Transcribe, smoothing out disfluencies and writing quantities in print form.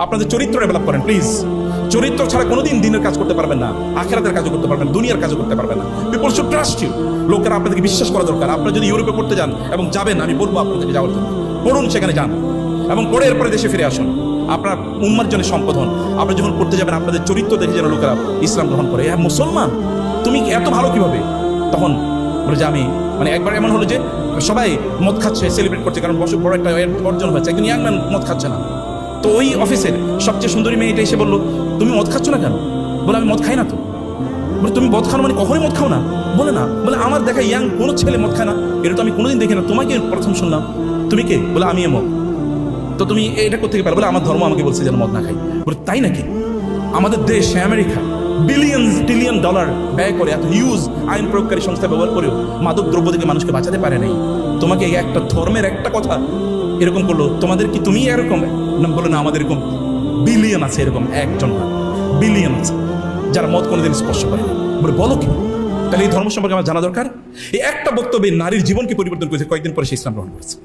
আপনাদের চরিত্র ডেভেলপ করেন প্লিজ। চরিত্র ছাড়া কোনোদিন দিনের কাজ করতে পারবেন না, আখিরাতের কাজও করতে পারবেন, দুনিয়ার কাজও করতে পারবেন না। People should trust you. লোকেরা আপনাদেরকে বিশ্বাস করা দরকার। আপনারা যদি ইউরোপে পড়তে যান এবং যাবেন, আমি বলবো আপনাদেরকে যাওয়ার জন্য, পড়ুন, সেখানে যান এবং পড়ে এরপরে দেশে ফিরে আসুন। আপনার উম্মার জন্য সম্পদ হন। আপনারা যখন পড়তে যাবেন, আপনাদের চরিত্র দেখে যেন লোকেরা ইসলাম গ্রহণ করে। হ্যাঁ, মুসলমান তুমি এত ভালো কিভাবে? তখন বলে যে আমি মানে একবার এমন হলো যে সবাই মদ খাচ্ছে, সেলিব্রেট করছে, কারণ বড় একটা অর্জন হয়েছে। একজন ইয়াং ম্যান মদ খাচ্ছে না, তো ওই অফিসের সবচেয়ে সুন্দরী মেয়েটা এসে বললো, তুমি মদ খাচ্ছ না কেন? বলে আমি মদ খাই না তো। বলে তুমি মদ খাও মানে কখনোই মদ খাও না? বলে না। বলে আমার দেখা ইয়াং কোনো ছেলে মদ খায় না, এটা তো আমি কোনোদিন দেখি না, তোমাকে প্রথম শুনলাম। তুমি কে? বলে আমি এমন। তো তুমি এটা কোথেকে পারো? বলে আমার ধর্ম আমাকে বলছে যেন মদ না খাই। বলে তাই নাকি? আমাদের দেশ আমেরিকা $billion ব্যয় করে এত হিউজ আইন প্রয়োগকারী সংস্থা ব্যবহার করেও মাদক দ্রব্য থেকে মানুষকে বাঁচাতে পারে নাই। তোমাকে একটা ধর্মের একটা কথা এরকম করলো, তোমাদের কি তুমি এরকম? বলে না, আমাদের এরকম বিলিয়ন আছে, এরকম একজন না, বিলিয়ন আছে যারা মদ কোনোদিন স্পর্শ করে না। বলে বলো কি? তাহলে এই ধর্ম সম্পর্কে আমার জানা দরকার। এই একটা বক্তব্যে নারীর জীবনকে পরিবর্তন করেছে, কয়েকদিন পরে সে ইসলাম গ্রহণ করেছে।